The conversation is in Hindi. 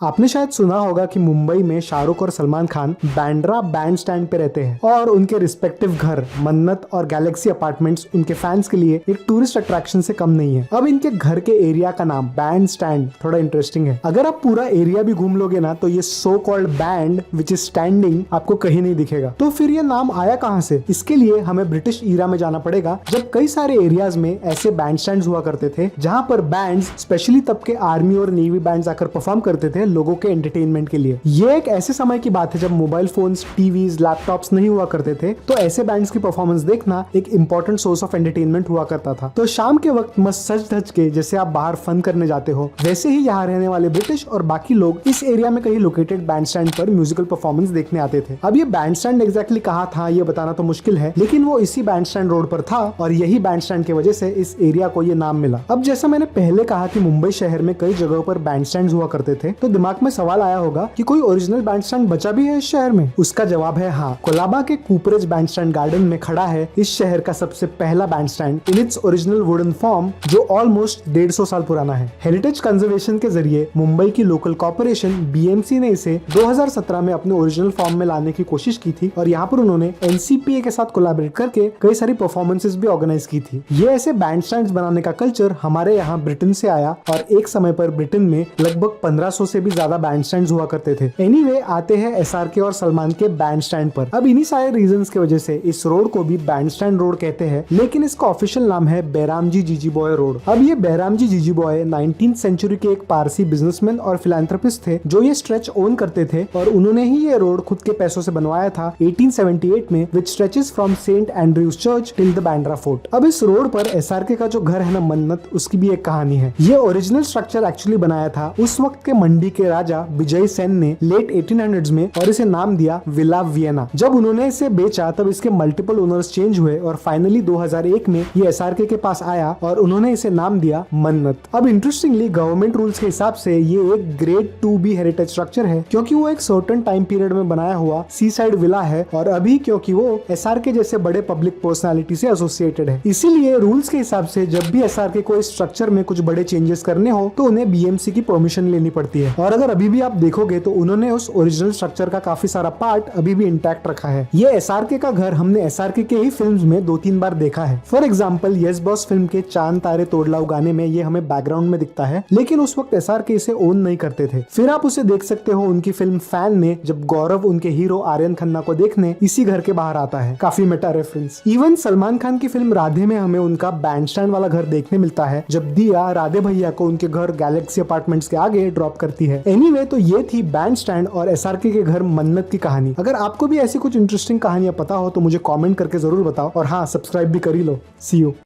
आपने शायद सुना होगा कि मुंबई में शाहरुख और सलमान खान बांद्रा बैंड स्टैंड पे रहते हैं और उनके रिस्पेक्टिव घर मन्नत और गैलेक्सी अपार्टमेंट्स उनके फैंस के लिए एक टूरिस्ट अट्रैक्शन से कम नहीं है। अब इनके घर के एरिया का नाम बैंड स्टैंड थोड़ा इंटरेस्टिंग है। अगर आप पूरा एरिया भी घूम लोगे ना तो ये so called band which is standing आपको कहीं नहीं दिखेगा। तो फिर ये नाम आया कहाँ से? इसके लिए हमें ब्रिटिश ईरा में जाना पड़ेगा, जब कई सारे एरियाज में ऐसे बैंड स्टैंड हुआ करते थे जहाँ पर बैंड्स स्पेशली तब के आर्मी और नेवी बैंड्स आकर परफॉर्म करते थे लोगों के एंटरटेनमेंट के लिए। ये एक ऐसे समय की बात है जब मोबाइल फोन्स, टीवीज, लैपटॉप्स नहीं हुआ करते थे, तो ऐसे बैंड्स की परफॉर्मेंस देखना एक इंपॉर्टेंट सोर्स ऑफ एंटरटेनमेंट हुआ करता था। तो शाम के वक्त मस्त सज धज के जैसे आप बाहर फन करने जाते हो, वैसे ही यहाँ रहने वाले ब्रिटिश और बाकी लोग इस एरिया में कहीं लोकेटेड बैंड स्टैंड पर म्यूजिकल परफॉर्मेंस देखने आते थे। अब ये बैंड स्टैंड एग्जैक्टली कहाँ था ये बताना तो मुश्किल है, लेकिन वो इसी बैंड स्टैंड रोड पर था और यही बैंड स्टैंड की वजह से इस एरिया को ये नाम मिला। अब जैसा मैंने पहले कहा कि मुंबई शहर में कई जगहों पर बैंड स्टैंड हुआ करते थे, तो दिमाग में सवाल आया होगा कि कोई ओरिजिनल बैंड स्टैंड बचा भी है इस शहर में। उसका जवाब है हाँ। कोलाबा के कूपरेज बैंड स्टैंड गार्डन में खड़ा है इस शहर का सबसे पहला band stand in its original wooden form, जो ऑलमोस्ट 150 साल पुराना है। हेरिटेज कंजर्वेशन के जरिए मुंबई की लोकल कॉर्पोरेशन बीएमसी ने इसे 2017 में अपने ओरिजिनल फॉर्म में लाने की कोशिश की थी और यहाँ पर उन्होंने एनसीपीए के साथ कोलैबोरेट करके कई सारी परफॉर्मेंसेस भी ऑर्गेनाइज की थी। ये ऐसे बैंड स्टैंड्स बनाने का कल्चर हमारे यहाँ ब्रिटेन से आया और एक समय पर ब्रिटेन में लगभग 1500 से भी ज्यादा बैंड स्टैंड्स हुआ करते थे। एनीवे, आते हैं एसआरके और सलमान के बैंड स्टैंड पर। अब इन्हीं सारे रीजंस की वजह से इस रोड को भी बैंड स्टैंड रोड कहते हैं, लेकिन इसका ऑफिशियल नाम है बैरामजी जीजी बॉय रोड। अब ये बैरामजी जीजी बॉय 19th सेंचुरी के एक पारसी बिजनेसमैन और फिलैंथ्रोपिस्ट थे जो ये स्ट्रेच ओन करते थे और उन्होंने ही ये रोड खुद के पैसों से बनवाया था 1878 में, which stretches from saint Andrew's church till the Bandra fort. अब इस रोड पर एसआरके का जो घर है ना मन्नत, उसकी भी एक कहानी है। ये ओरिजिनल स्ट्रक्चर एक्चुअली बनाया था उस वक्त के मंडी के राजा विजय सेन ने लेट 1800s में और इसे नाम दिया विला वियना। जब उन्होंने इसे बेचा तब इसके मल्टीपल ओनर्स चेंज हुए और फाइनली 2001 में ये एसआरके के पास आया और उन्होंने इसे नाम दिया मन्नत। अब इंटरेस्टिंगली गवर्नमेंट रूल्स के हिसाब से ये एक ग्रेड 2B हेरिटेज स्ट्रक्चर है क्योंकि वो एक सर्टेन टाइम पीरियड में बनाया हुआ सी साइड विला है और अभी क्योंकि वो एसआरके जैसे बड़े पब्लिक पर्सनालिटी से एसोसिएटेड है, इसीलिए रूल्स के हिसाब से जब भी एसआरके को इस स्ट्रक्चर में कुछ बड़े चेंजेस करने हो तो उन्हें बीएमसी की परमिशन लेनी पड़ती है। और अगर अभी भी आप देखोगे तो उन्होंने उस ओरिजिनल स्ट्रक्चर का काफी सारा पार्ट अभी भी इंटैक्ट रखा है। ये एसआरके का घर हमने एसआरके के ही फिल्म्स में 2-3 बार देखा है। For example yes boss film के चांद तारे तोड़लाओ गाने में ये हमें बैकग्राउंड में दिखता है, लेकिन उस वक्त एसआरके इसे ओन नहीं करते थे। फिर आप उसे देख सकते हो उनकी फिल्म फैन में, जब गौरव उनके हीरो आर्यन खन्ना को देखने इसी घर के बाहर आता है। काफी Meta reference. Even Salman Khan की फिल्म राधे में हमें उनका बैंड स्टैंड वाला घर देखने मिलता है, जब दिया राधे भैया को उनके घर गैलेक्सी अपार्टमेंट्स के आगे ड्रॉप करती है। एनीवे, तो ये थी बैंड स्टैंड और एसआरके के घर मन्नत की कहानी। अगर आपको भी ऐसी कुछ इंटरेस्टिंग कहानियां पता हो तो मुझे कमेंट करके जरूर बताओ और हाँ, सब्सक्राइब भी कर ही लो। सी यू।